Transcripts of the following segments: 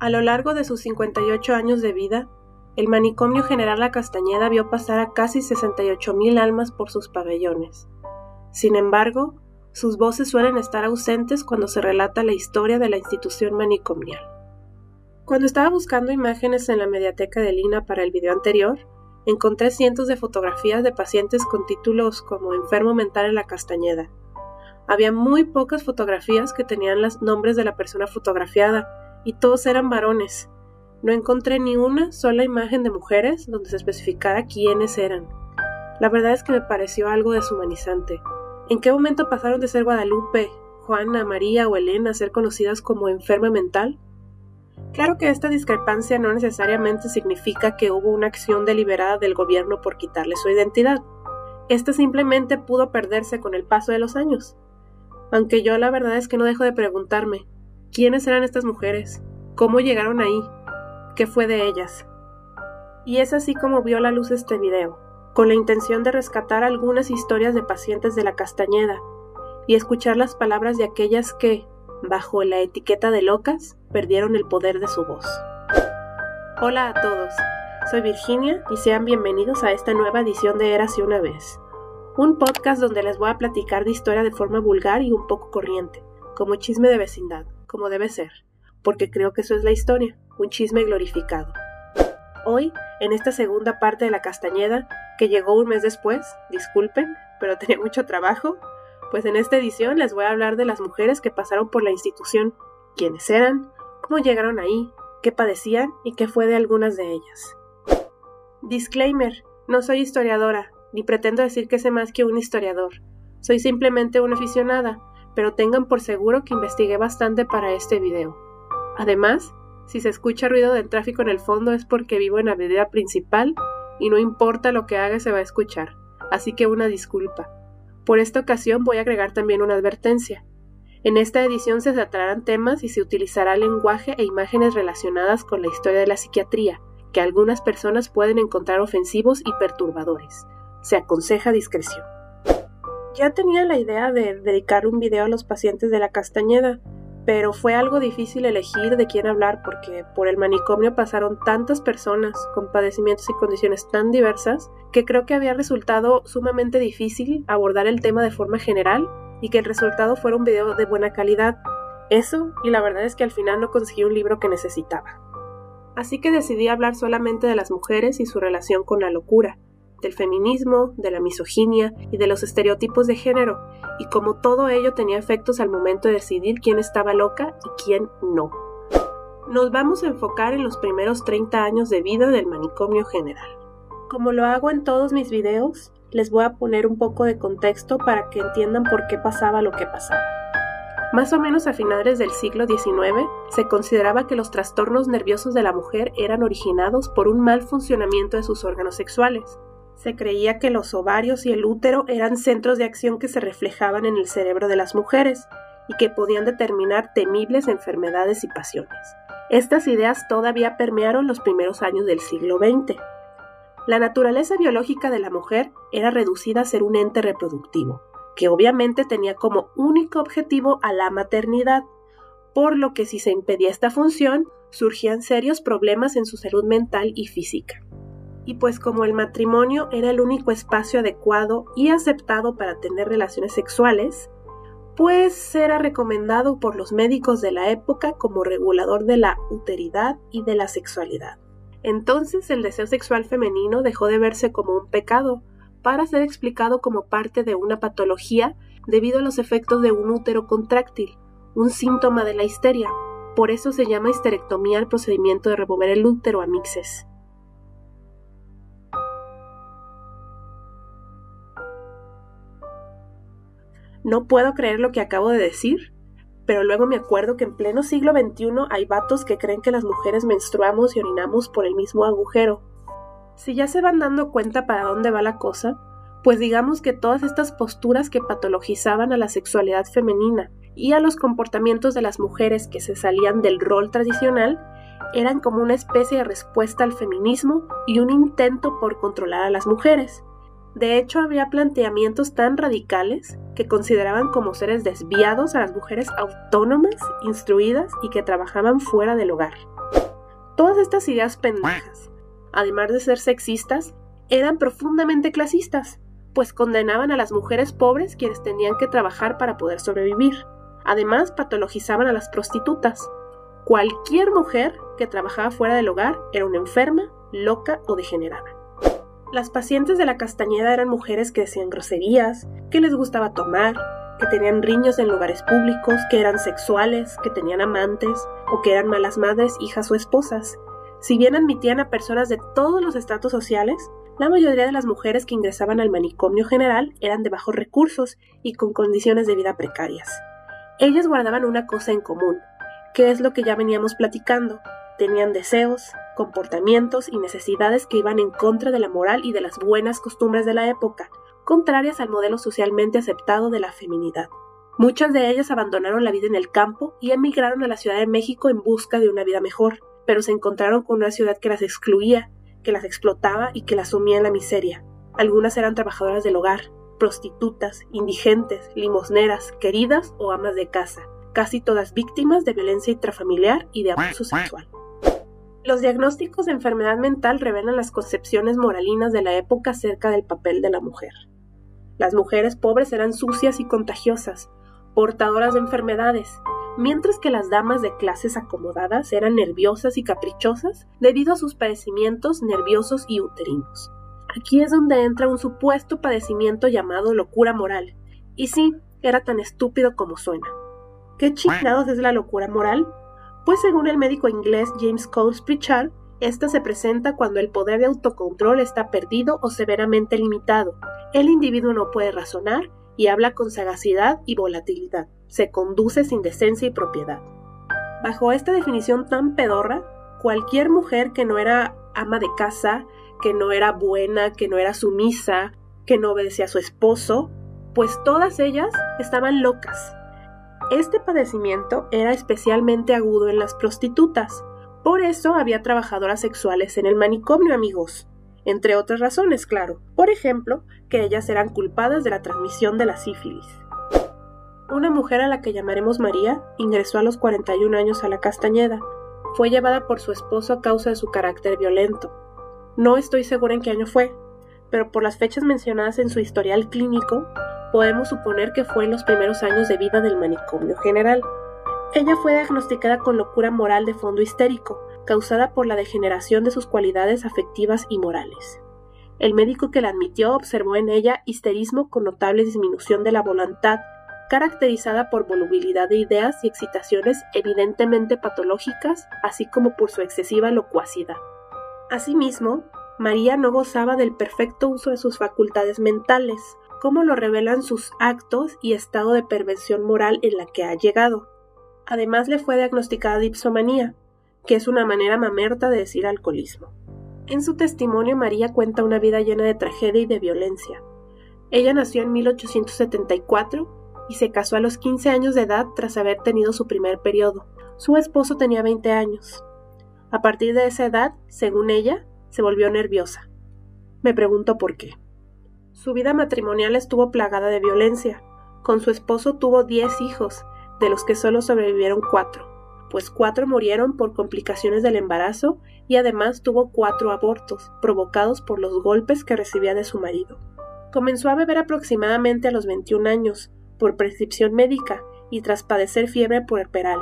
A lo largo de sus 58 años de vida, el Manicomio General La Castañeda vio pasar a casi 68,000 almas por sus pabellones. Sin embargo, sus voces suelen estar ausentes cuando se relata la historia de la institución manicomial. Cuando estaba buscando imágenes en la mediateca de Lina para el video anterior, encontré cientos de fotografías de pacientes con títulos como enfermo mental en La Castañeda. Había muy pocas fotografías que tenían los nombres de la persona fotografiada, y todos eran varones. No encontré ni una sola imagen de mujeres donde se especificara quiénes eran. La verdad es que me pareció algo deshumanizante. ¿En qué momento pasaron de ser Guadalupe, Juana, María o Elena a ser conocidas como enferma mental? Claro que esta discrepancia no necesariamente significa que hubo una acción deliberada del gobierno por quitarle su identidad. Esta simplemente pudo perderse con el paso de los años. Aunque yo la verdad es que no dejo de preguntarme, ¿quiénes eran estas mujeres? ¿Cómo llegaron ahí? ¿Qué fue de ellas? Y es así como vio la luz este video, con la intención de rescatar algunas historias de pacientes de La Castañeda y escuchar las palabras de aquellas que, bajo la etiqueta de locas, perdieron el poder de su voz. Hola a todos, soy Virginia y sean bienvenidos a esta nueva edición de Érase una vez, un podcast donde les voy a platicar de historia de forma vulgar y un poco corriente, como chisme de vecindad, como debe ser, porque creo que eso es la historia, un chisme glorificado. Hoy, en esta segunda parte de La Castañeda, que llegó un mes después, disculpen, pero tenía mucho trabajo, pues en esta edición les voy a hablar de las mujeres que pasaron por la institución, quiénes eran, cómo llegaron ahí, qué padecían y qué fue de algunas de ellas. Disclaimer, no soy historiadora, ni pretendo decir que sé más que un historiador. Soy simplemente una aficionada, pero tengan por seguro que investigué bastante para este video. Además, si se escucha ruido del tráfico en el fondo es porque vivo en la avenida principal y no importa lo que haga se va a escuchar, así que una disculpa. Por esta ocasión voy a agregar también una advertencia. En esta edición se tratarán temas y se utilizará lenguaje e imágenes relacionadas con la historia de la psiquiatría, que algunas personas pueden encontrar ofensivos y perturbadores. Se aconseja discreción. Ya tenía la idea de dedicar un video a los pacientes de La Castañeda, pero fue algo difícil elegir de quién hablar porque por el manicomio pasaron tantas personas con padecimientos y condiciones tan diversas que creo que había resultado sumamente difícil abordar el tema de forma general y que el resultado fuera un video de buena calidad. Eso, y la verdad es que al final no conseguí un libro que necesitaba. Así que decidí hablar solamente de las mujeres y su relación con la locura, del feminismo, de la misoginia y de los estereotipos de género, y cómo todo ello tenía efectos al momento de decidir quién estaba loca y quién no. Nos vamos a enfocar en los primeros 30 años de vida del Manicomio General. Como lo hago en todos mis videos, les voy a poner un poco de contexto para que entiendan por qué pasaba lo que pasaba. Más o menos a finales del siglo XIX, se consideraba que los trastornos nerviosos de la mujer eran originados por un mal funcionamiento de sus órganos sexuales. Se creía que los ovarios y el útero eran centros de acción que se reflejaban en el cerebro de las mujeres y que podían determinar temibles enfermedades y pasiones. Estas ideas todavía permearon los primeros años del siglo XX. La naturaleza biológica de la mujer era reducida a ser un ente reproductivo, que obviamente tenía como único objetivo a la maternidad, por lo que si se impedía esta función, surgían serios problemas en su salud mental y física. Y pues como el matrimonio era el único espacio adecuado y aceptado para tener relaciones sexuales, pues era recomendado por los médicos de la época como regulador de la uteridad y de la sexualidad. Entonces el deseo sexual femenino dejó de verse como un pecado, para ser explicado como parte de una patología debido a los efectos de un útero contráctil, un síntoma de la histeria. Por eso se llama histerectomía al procedimiento de remover el útero, amixes. No puedo creer lo que acabo de decir, pero luego me acuerdo que en pleno siglo XXI hay vatos que creen que las mujeres menstruamos y orinamos por el mismo agujero. Si ya se van dando cuenta para dónde va la cosa, pues digamos que todas estas posturas que patologizaban a la sexualidad femenina y a los comportamientos de las mujeres que se salían del rol tradicional eran como una especie de respuesta al feminismo y un intento por controlar a las mujeres. De hecho, había planteamientos tan radicales que consideraban como seres desviados a las mujeres autónomas, instruidas y que trabajaban fuera del hogar. Todas estas ideas pendejas, además de ser sexistas, eran profundamente clasistas, pues condenaban a las mujeres pobres quienes tenían que trabajar para poder sobrevivir. Además, patologizaban a las prostitutas. Cualquier mujer que trabajaba fuera del hogar era una enferma, loca o degenerada. Las pacientes de la Castañeda eran mujeres que decían groserías, que les gustaba tomar, que tenían riños en lugares públicos, que eran sexuales, que tenían amantes o que eran malas madres, hijas o esposas. Si bien admitían a personas de todos los estratos sociales, la mayoría de las mujeres que ingresaban al manicomio general eran de bajos recursos y con condiciones de vida precarias. Ellas guardaban una cosa en común, que es lo que ya veníamos platicando. Tenían deseos, comportamientos y necesidades que iban en contra de la moral y de las buenas costumbres de la época, contrarias al modelo socialmente aceptado de la feminidad. Muchas de ellas abandonaron la vida en el campo y emigraron a la Ciudad de México en busca de una vida mejor, pero se encontraron con una ciudad que las excluía, que las explotaba y que las sumía en la miseria. Algunas eran trabajadoras del hogar, prostitutas, indigentes, limosneras, queridas o amas de casa, casi todas víctimas de violencia intrafamiliar y de abuso sexual. Los diagnósticos de enfermedad mental revelan las concepciones moralinas de la época acerca del papel de la mujer. Las mujeres pobres eran sucias y contagiosas, portadoras de enfermedades, mientras que las damas de clases acomodadas eran nerviosas y caprichosas debido a sus padecimientos nerviosos y uterinos. Aquí es donde entra un supuesto padecimiento llamado locura moral, y sí, era tan estúpido como suena. ¿Qué chingados es la locura moral? Pues según el médico inglés James Coles Pritchard, esta se presenta cuando el poder de autocontrol está perdido o severamente limitado. El individuo no puede razonar y habla con sagacidad y volatilidad. Se conduce sin decencia y propiedad. Bajo esta definición tan pedorra, cualquier mujer que no era ama de casa, que no era buena, que no era sumisa, que no obedecía a su esposo, pues todas ellas estaban locas. Este padecimiento era especialmente agudo en las prostitutas. Por eso había trabajadoras sexuales en el manicomio, amigos. Entre otras razones, claro. Por ejemplo, que ellas eran culpadas de la transmisión de la sífilis. Una mujer a la que llamaremos María ingresó a los 41 años a la Castañeda. Fue llevada por su esposo a causa de su carácter violento. No estoy segura en qué año fue, pero por las fechas mencionadas en su historial clínico, podemos suponer que fue en los primeros años de vida del manicomio general. Ella fue diagnosticada con locura moral de fondo histérico, causada por la degeneración de sus cualidades afectivas y morales. El médico que la admitió observó en ella histerismo con notable disminución de la voluntad, caracterizada por volubilidad de ideas y excitaciones evidentemente patológicas, así como por su excesiva locuacidad. Asimismo, María no gozaba del perfecto uso de sus facultades mentales, como lo revelan sus actos y estado de perversión moral en la que ha llegado. Además le fue diagnosticada dipsomanía, que es una manera mamerta de decir alcoholismo. En su testimonio, María cuenta una vida llena de tragedia y de violencia. Ella nació en 1874 y se casó a los 15 años de edad tras haber tenido su primer periodo. Su esposo tenía 20 años. A partir de esa edad, según ella, se volvió nerviosa. Me pregunto por qué. Su vida matrimonial estuvo plagada de violencia. Con su esposo tuvo 10 hijos, de los que solo sobrevivieron 4, pues 4 murieron por complicaciones del embarazo y además tuvo 4 abortos, provocados por los golpes que recibía de su marido. Comenzó a beber aproximadamente a los 21 años, por prescripción médica y tras padecer fiebre puerperal,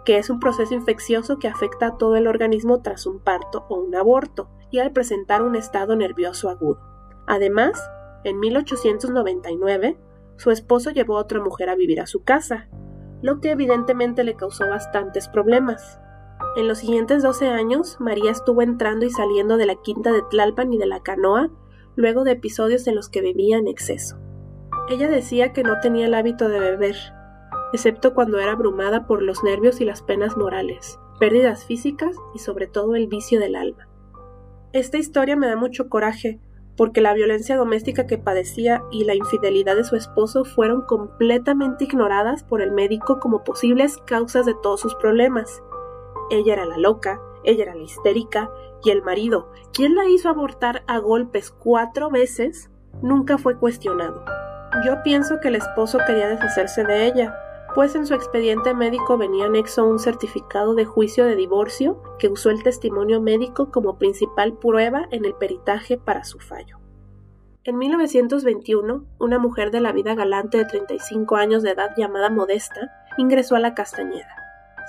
que es un proceso infeccioso que afecta a todo el organismo tras un parto o un aborto y al presentar un estado nervioso agudo. Además, en 1899, su esposo llevó a otra mujer a vivir a su casa, lo que evidentemente le causó bastantes problemas. En los siguientes 12 años, María estuvo entrando y saliendo de la quinta de Tlalpan y de la Canoa, luego de episodios en los que bebía en exceso. Ella decía que no tenía el hábito de beber, excepto cuando era abrumada por los nervios y las penas morales, pérdidas físicas y sobre todo el vicio del alma. Esta historia me da mucho coraje, porque la violencia doméstica que padecía y la infidelidad de su esposo fueron completamente ignoradas por el médico como posibles causas de todos sus problemas. Ella era la loca, ella era la histérica, y el marido, quien la hizo abortar a golpes 4 veces, nunca fue cuestionado. Yo pienso que el esposo quería deshacerse de ella, pues en su expediente médico venía anexo un certificado de juicio de divorcio que usó el testimonio médico como principal prueba en el peritaje para su fallo. En 1921, una mujer de la vida galante de 35 años de edad llamada Modesta ingresó a la Castañeda.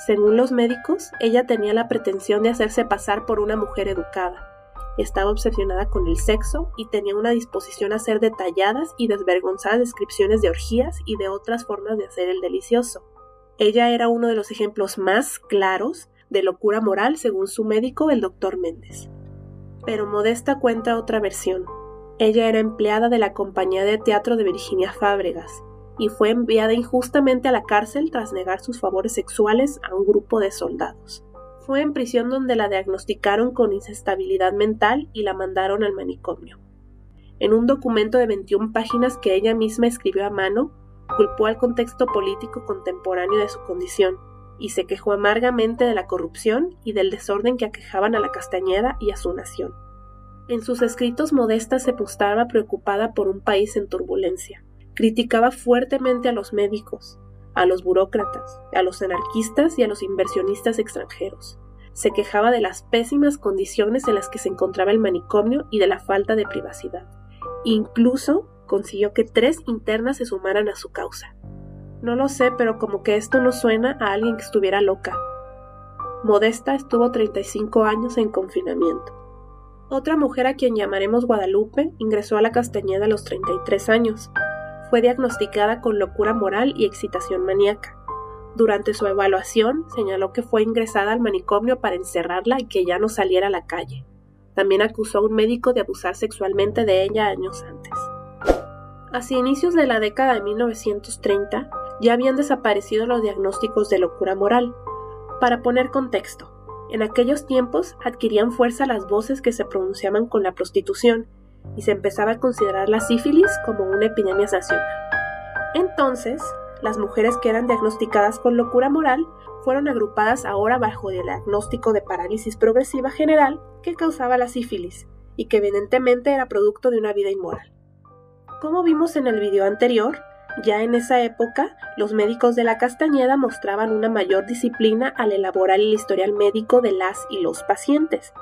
Según los médicos, ella tenía la pretensión de hacerse pasar por una mujer educada. Estaba obsesionada con el sexo y tenía una disposición a hacer detalladas y desvergonzadas descripciones de orgías y de otras formas de hacer el delicioso. Ella era uno de los ejemplos más claros de locura moral según su médico, el Dr. Méndez. Pero Modesta cuenta otra versión. Ella era empleada de la compañía de teatro de Virginia Fábregas y fue enviada injustamente a la cárcel tras negar sus favores sexuales a un grupo de soldados. Fue en prisión donde la diagnosticaron con inestabilidad mental y la mandaron al manicomio. En un documento de 21 páginas que ella misma escribió a mano, culpó al contexto político contemporáneo de su condición y se quejó amargamente de la corrupción y del desorden que aquejaban a la Castañeda y a su nación. En sus escritos, Modesta se mostraba preocupada por un país en turbulencia. Criticaba fuertemente a los médicos, a los burócratas, a los anarquistas y a los inversionistas extranjeros. Se quejaba de las pésimas condiciones en las que se encontraba el manicomio y de la falta de privacidad. Incluso consiguió que 3 internas se sumaran a su causa. No lo sé, pero como que esto no suena a alguien que estuviera loca. Modesta estuvo 35 años en confinamiento. Otra mujer a quien llamaremos Guadalupe ingresó a la Castañeda a los 33 años. Fue diagnosticada con locura moral y excitación maníaca. Durante su evaluación, señaló que fue ingresada al manicomio para encerrarla y que ya no saliera a la calle. También acusó a un médico de abusar sexualmente de ella años antes. Hacia inicios de la década de 1930, ya habían desaparecido los diagnósticos de locura moral. Para poner contexto, en aquellos tiempos adquirían fuerza las voces que se pronunciaban con la prostitución, y se empezaba a considerar la sífilis como una epidemia nacional. Entonces, las mujeres que eran diagnosticadas con locura moral fueron agrupadas ahora bajo el diagnóstico de parálisis progresiva general que causaba la sífilis y que evidentemente era producto de una vida inmoral. Como vimos en el video anterior, ya en esa época, los médicos de la Castañeda mostraban una mayor disciplina al elaborar el historial médico de las y los pacientes.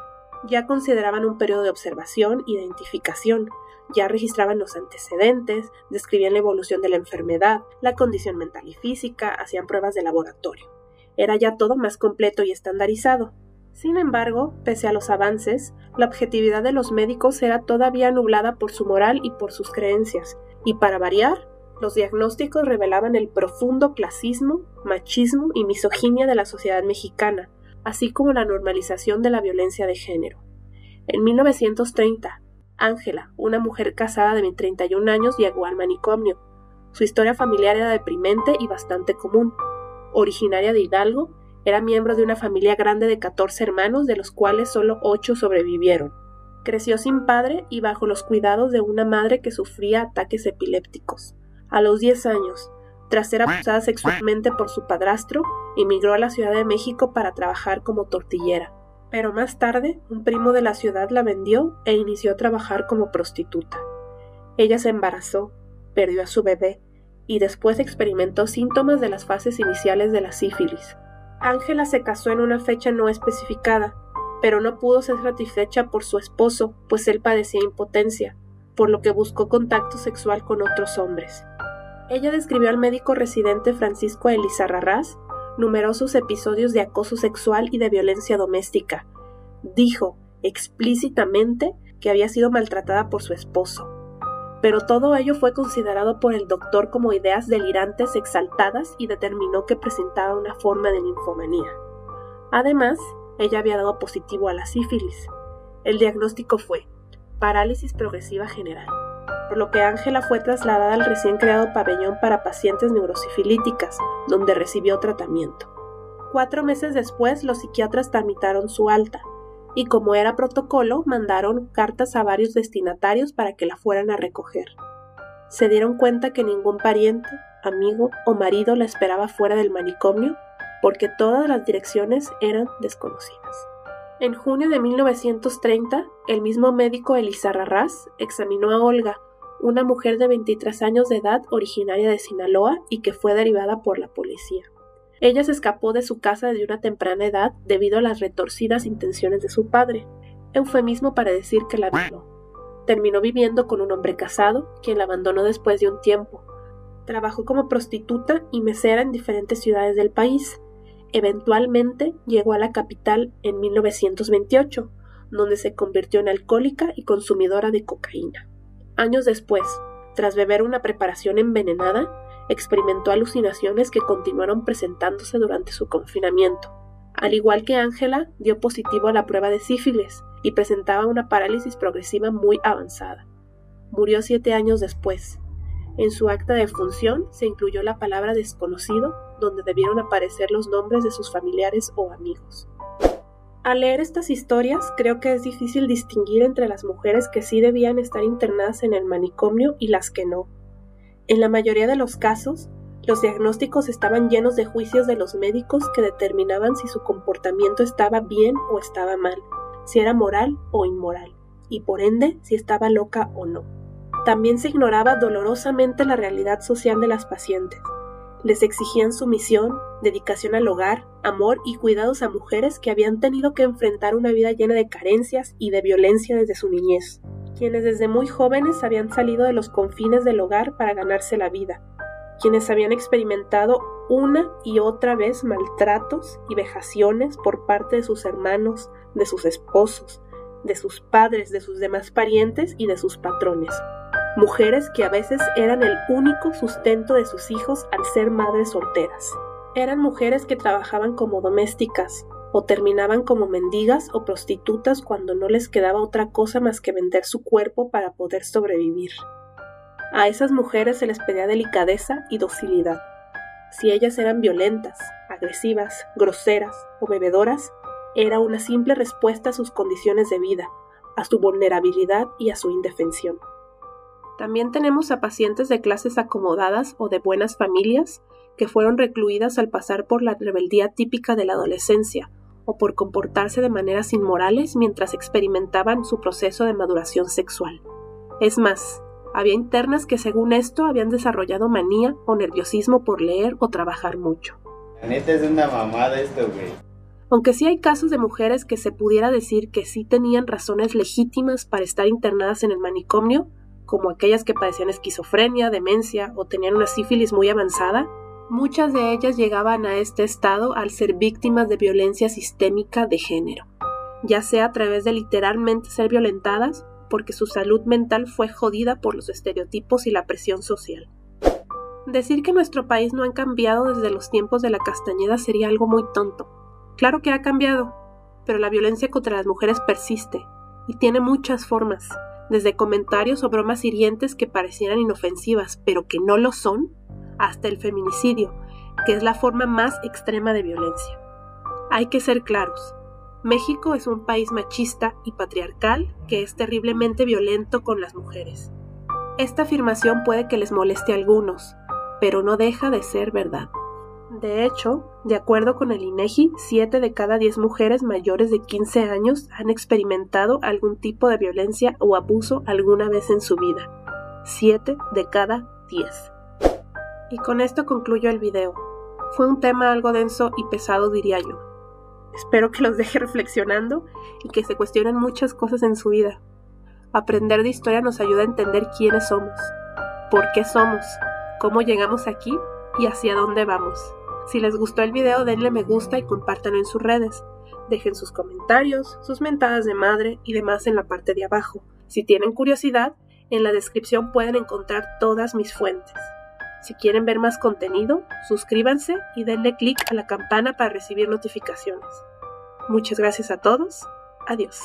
Ya consideraban un periodo de observación e identificación, ya registraban los antecedentes, describían la evolución de la enfermedad, la condición mental y física, hacían pruebas de laboratorio. Era ya todo más completo y estandarizado. Sin embargo, pese a los avances, la objetividad de los médicos era todavía nublada por su moral y por sus creencias, y para variar, los diagnósticos revelaban el profundo clasismo, machismo y misoginia de la sociedad mexicana, así como la normalización de la violencia de género. En 1930, Ángela, una mujer casada de 31 años, llegó al manicomio. Su historia familiar era deprimente y bastante común. Originaria de Hidalgo, era miembro de una familia grande de 14 hermanos, de los cuales solo 8 sobrevivieron. Creció sin padre y bajo los cuidados de una madre que sufría ataques epilépticos. A los 10 años, tras ser abusada sexualmente por su padrastro, emigró a la Ciudad de México para trabajar como tortillera. Pero más tarde, un primo de la ciudad la vendió e inició a trabajar como prostituta. Ella se embarazó, perdió a su bebé y después experimentó síntomas de las fases iniciales de la sífilis. Ángela se casó en una fecha no especificada, pero no pudo ser satisfecha por su esposo, pues él padecía impotencia, por lo que buscó contacto sexual con otros hombres. Ella describió al médico residente Francisco Elizarrarás numerosos episodios de acoso sexual y de violencia doméstica. Dijo explícitamente que había sido maltratada por su esposo. Pero todo ello fue considerado por el doctor como ideas delirantes exaltadas y determinó que presentaba una forma de ninfomanía. Además, ella había dado positivo a la sífilis. El diagnóstico fue parálisis progresiva general, por lo que Ángela fue trasladada al recién creado pabellón para pacientes neurosifilíticas, donde recibió tratamiento. 4 meses después, los psiquiatras tramitaron su alta, y como era protocolo, mandaron cartas a varios destinatarios para que la fueran a recoger. Se dieron cuenta que ningún pariente, amigo o marido la esperaba fuera del manicomio, porque todas las direcciones eran desconocidas. En junio de 1930, el mismo médico Elizarrarás examinó a Olga, una mujer de 23 años de edad originaria de Sinaloa y que fue derivada por la policía. Ella se escapó de su casa desde una temprana edad debido a las retorcidas intenciones de su padre, eufemismo para decir que la violó. Terminó viviendo con un hombre casado, quien la abandonó después de un tiempo. Trabajó como prostituta y mesera en diferentes ciudades del país. Eventualmente llegó a la capital en 1928, donde se convirtió en alcohólica y consumidora de cocaína. Años después, tras beber una preparación envenenada, experimentó alucinaciones que continuaron presentándose durante su confinamiento. Al igual que Ángela, dio positivo a la prueba de sífilis y presentaba una parálisis progresiva muy avanzada. Murió 7 años después. En su acta de defunción se incluyó la palabra desconocido, donde debieron aparecer los nombres de sus familiares o amigos. Al leer estas historias, creo que es difícil distinguir entre las mujeres que sí debían estar internadas en el manicomio y las que no. En la mayoría de los casos, los diagnósticos estaban llenos de juicios de los médicos que determinaban si su comportamiento estaba bien o estaba mal, si era moral o inmoral, y por ende, si estaba loca o no. También se ignoraba dolorosamente la realidad social de las pacientes. Les exigían sumisión, dedicación al hogar, amor y cuidados a mujeres que habían tenido que enfrentar una vida llena de carencias y de violencia desde su niñez, quienes desde muy jóvenes habían salido de los confines del hogar para ganarse la vida, quienes habían experimentado una y otra vez maltratos y vejaciones por parte de sus hermanos, de sus esposos, de sus padres, de sus demás parientes y de sus patrones. Mujeres que a veces eran el único sustento de sus hijos al ser madres solteras. Eran mujeres que trabajaban como domésticas o terminaban como mendigas o prostitutas cuando no les quedaba otra cosa más que vender su cuerpo para poder sobrevivir. A esas mujeres se les pedía delicadeza y docilidad. Si ellas eran violentas, agresivas, groseras o bebedoras, era una simple respuesta a sus condiciones de vida, a su vulnerabilidad y a su indefensión. También tenemos a pacientes de clases acomodadas o de buenas familias que fueron recluidas al pasar por la rebeldía típica de la adolescencia o por comportarse de maneras inmorales mientras experimentaban su proceso de maduración sexual. Es más, había internas que según esto habían desarrollado manía o nerviosismo por leer o trabajar mucho. La neta es una mamada esto, güey. Aunque sí hay casos de mujeres que se pudiera decir que sí tenían razones legítimas para estar internadas en el manicomio, como aquellas que padecían esquizofrenia, demencia o tenían una sífilis muy avanzada, muchas de ellas llegaban a este estado al ser víctimas de violencia sistémica de género, ya sea a través de literalmente ser violentadas, porque su salud mental fue jodida por los estereotipos y la presión social. Decir que nuestro país no ha cambiado desde los tiempos de la Castañeda sería algo muy tonto. Claro que ha cambiado, pero la violencia contra las mujeres persiste y tiene muchas formas, desde comentarios o bromas hirientes que parecieran inofensivas, pero que no lo son, hasta el feminicidio, que es la forma más extrema de violencia. Hay que ser claros. México es un país machista y patriarcal que es terriblemente violento con las mujeres. Esta afirmación puede que les moleste a algunos, pero no deja de ser verdad. De hecho, de acuerdo con el INEGI, 7 de cada 10 mujeres mayores de 15 años han experimentado algún tipo de violencia o abuso alguna vez en su vida. 7 de cada 10. Y con esto concluyo el video. Fue un tema algo denso y pesado, diría yo. Espero que los deje reflexionando y que se cuestionen muchas cosas en su vida. Aprender de historia nos ayuda a entender quiénes somos, por qué somos, cómo llegamos aquí y hacia dónde vamos. Si les gustó el video, denle me gusta y compártanlo en sus redes. Dejen sus comentarios, sus mentadas de madre y demás en la parte de abajo. Si tienen curiosidad, en la descripción pueden encontrar todas mis fuentes. Si quieren ver más contenido, suscríbanse y denle clic a la campana para recibir notificaciones. Muchas gracias a todos. Adiós.